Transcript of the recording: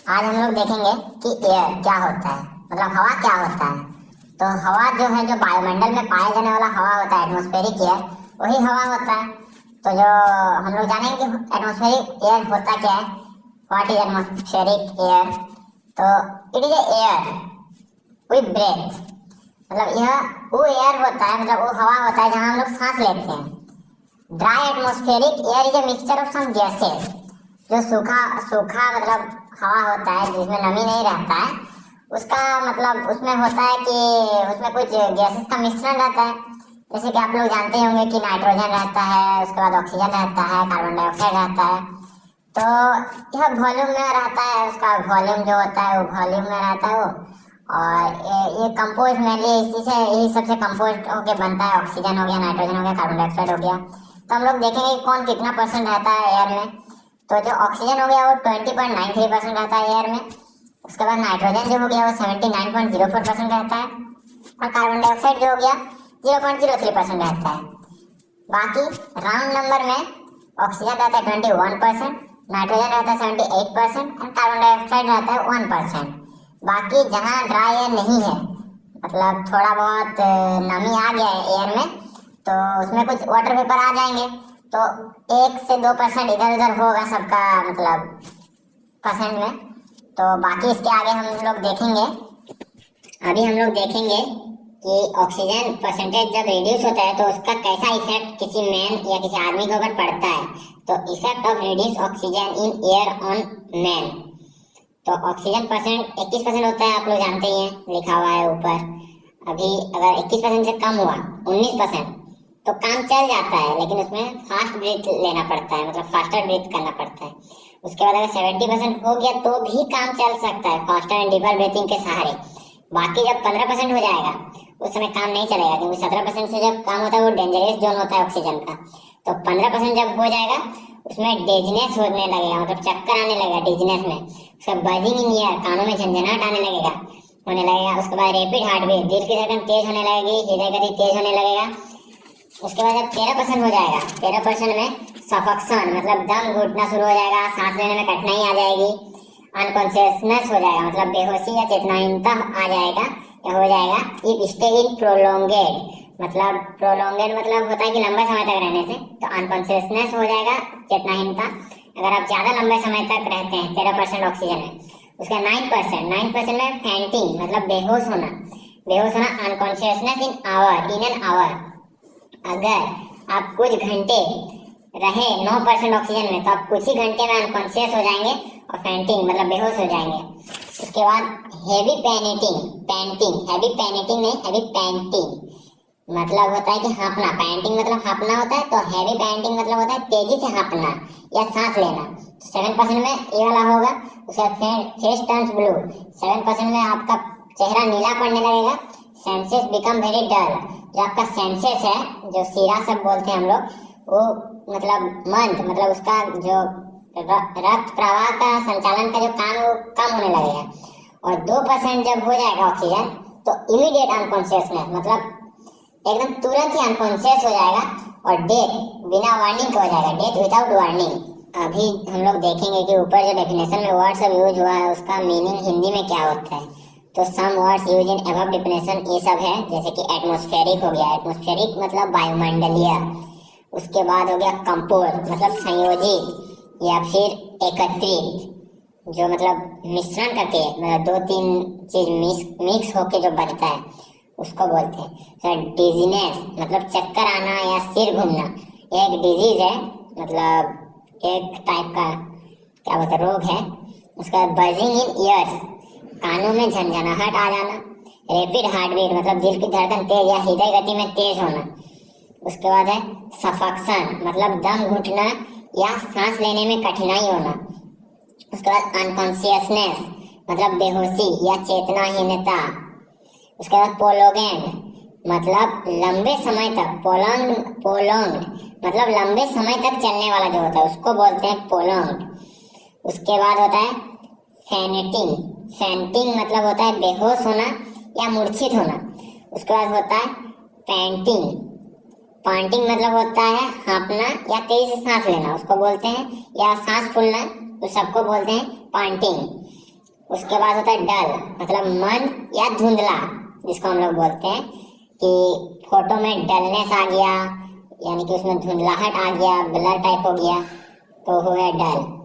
आज हम लोग देखेंगे कि एयर क्या होता है, मतलब हवा क्या होता है। तो हवा जो है, जो वायुमंडल में पाया जाने वाला हवा होता है, एटमॉस्फेरिक एयर, वही हवा होता है। तो जो हम लोग जानेंगे कि एटमॉस्फेरिक एयर होता क्या है, व्हाट इज एटमॉस्फेरिक एयर। तो it is air we breathe, मतलब यह वो एयर होता है, मतलब वो हवा होता है जहाँ हम लोग सांस लेते हैं। Dry atmospheric air is a mixture of some gases, जो सूखा सूखा मतलब हवा होता है जिसमें नमी नहीं रहता है, उसका मतलब उसमें होता है कि उसमें कुछ गैसेस का मिश्रण रहता है। जैसे कि आप लोग जानते ही होंगे कि नाइट्रोजन रहता है, उसके बाद ऑक्सीजन रहता है, कार्बन डाइऑक्साइड रहता है। तो यह वॉल्यूम में रहता है, उसका वॉल्यूम जो होता है वो वॉल्यूम में रहता है वो। और ये कंपोज मेनली इसी से, यही सबसे कंपोज होके बनता है। ऑक्सीजन हो गया, नाइट्रोजन हो गया, कार्बन डाइऑक्साइड हो गया। तो हम लोग देखेंगे कि कौन कितना परसेंट रहता है एयर में। तो जो ऑक्सीजन हो गया वो 20.93% रहता है एयर में। उसके बाद नाइट्रोजन जो हो गया वो 79.04% रहता है। और कार्बन डाइऑक्साइड जो हो गया 0.03% रहता है। बाकी राउंड नंबर में ऑक्सीजन रहता है 21%, नाइट्रोजन रहता है 78% और कार्बन डाइऑक्साइड रहता है 1%। बाकी जहाँ ड्राई एयर नहीं है, मतलब थोड़ा बहुत नमी आ गया है एयर में, तो उसमें कुछ वाटर वेपर आ जाएंगे, तो 1 से 2% इधर उधर होगा सबका, मतलब परसेंट में। तो बाकी इसके आगे हम लोग देखेंगे। अभी हम लोग देखेंगे कि ऑक्सीजन परसेंटेज जब रिड्यूस होता है तो उसका कैसा इफेक्ट किसी मैन या किसी आदमी के ऊपर पड़ता है। तो effect of reduce oxygen in air on man. तो ऑक्सीजन परसेंट 21% होता है, आप लोग जानते ही हैं, लिखा हुआ है ऊपर। अभी अगर 21% से कम हुआ 19%, तो काम चल जाता है, लेकिन उसमें फास्ट ब्रीथ लेना पड़ता है, मतलब फास्टर ब्रीथ करना पड़ता है। उसके बाद अगर 70% हो गया तो भी काम चल सकता है फास्टर एंड डीपर ब्रीथिंग के सहारे। बाकी जब 15% हो जाएगा उस समय काम नहीं चलेगा, क्योंकि 17% से जब काम होता है वो डेंजरस जोन होता है ऑक्सीजन का। तो 15% जब हो जाएगा उसमें डेजनेस होने लगेगा, मतलब चक्कर आने लगेगा डिजनेस में। उसका बजिंग इन ईयर, कानों में झंझनाहट आने लगेगा, होने लगेगा। उसके बाद रैपिड हार्ट बीट, दिल की धड़कन तेज होने लगेगी, हृदय गति तेज होने लगेगा। उसके बाद जब 13% हो जाएगा, 13% में सफोकेशन, मतलब दम घुटना शुरू हो जाएगा, सांस लेने में कठिनाई आ जाएगी। अनकॉन्शियसनेस हो जाएगा, मतलब बेहोशी या चेतनाहीनता आ जाएगा या हो जाएगा। इफ स्टे इन प्रोलोंगेड, मतलब प्रोलोंगेड मतलब होता है कि लंबे समय तक रहने से। तो अनकॉन्शियसनेस हो जाएगा, चेतनाहीनता, अगर आप ज्यादा लंबे समय तक रहते हैं 13% ऑक्सीजन में। उसका 9% में फैंटिंग, मतलब बेहोश होना, बेहोश होना, unconsciousness in hour, in an hour. अगर आप कुछ घंटे रहे 9% ऑक्सीजन में तो आप कुछ ही घंटे में अनकॉन्शियस हो जाएंगे और फैंटिंग मतलब बेहोश हो जाएंगे। उसके बाद हैवी पैनिटिंग, पैंटिंग, हैवी पैनिटिंग नहीं, हैवी पैंटिंग मतलब होता है कि हाँपना। पैंटिंग मतलब हाँपना होता है, तो हैवी पैंटिंग मतलब होता है तेजी से हाँपना या सांस लेना। तो 7% में ये वाला होगा। उसके बाद फेस टर्न्स ब्लू, 7% में आपका चेहरा नीला पड़ने लगेगा। सेंसेस बिकम वेरी डल, जो आपका सेंसेस है, जो सीरा सब बोलते हैं हम लोग, वो मतलब मंद, मतलब उसका जो रक्त प्रवाह का संचालन का जो काम है वो कम होने लगेगा। और 2% जब हो जाएगा ऑक्सीजन तो इमीडिएट अनकॉन्शियसनेस, मतलब एकदम तुरंत ही अनकॉन्शियस हो जाएगा। और डेथ बिना वार्निंग का हो जाएगा, डेथ विदाउट वार्निंग। अभी हम लोग देखेंगे कि ऊपर जो डेफिनेशन में वर्ड सब यूज हुआ है उसका मीनिंग हिंदी में क्या होता है। तो some words use in above definition ये सब है, जैसे कि एटमॉस्फेरिक हो गया, एटमॉस्फेरिक मतलब वायुमंडलीय। उसके बाद हो गया कंपोज, मतलब संयोजित या फिर एकत्रित, जो मतलब मिश्रण करके, मतलब 2-3 चीज मिक्स होके जो बनता है उसको बोलते हैं। डिजीनेस मतलब चक्कर आना या सिर घूमना, एक डिजीज है, मतलब एक टाइप का क्या बोलते हैं, रोग है। उसका बजिंग इन ईयर्स, कानों में झंझनाहट आ जाना। रैपिड हार्ट बीट मतलब दिल की धड़कन तेज या हृदय गति में तेज होना। उसके बाद है सफोकेशन, मतलब दम घुटना या सांस लेने में कठिनाई होना। उसके बाद अनकॉन्शियसनेस मतलब बेहोशी या चेतनाहीनता। उसके बाद प्रोलोगेंड मतलब लंबे समय तक, प्रोलॉन्ग्ड मतलब लंबे समय तक चलने वाला जो होता है उसको बोलते हैं प्रोलॉन्ग्ड। उसके बाद होता है फैंटिंग, फैंटिंग मतलब होता है बेहोश होना या मूर्छित होना। उसके बाद होता है पैंटिंग, पैंटिंग मतलब होता है हाँपना या तेज से सांस लेना, उसको बोलते हैं, या सांस फूलना, तो सबको बोलते हैं पैंटिंग। उसके बाद होता है डल, मतलब मंद या धुंधला, जिसको हम लोग बोलते हैं कि फोटो में डलनेस आ गया, यानी कि उसमें धुंधलाहट आ गया, ब्लर टाइप हो गया, तो वो है डल।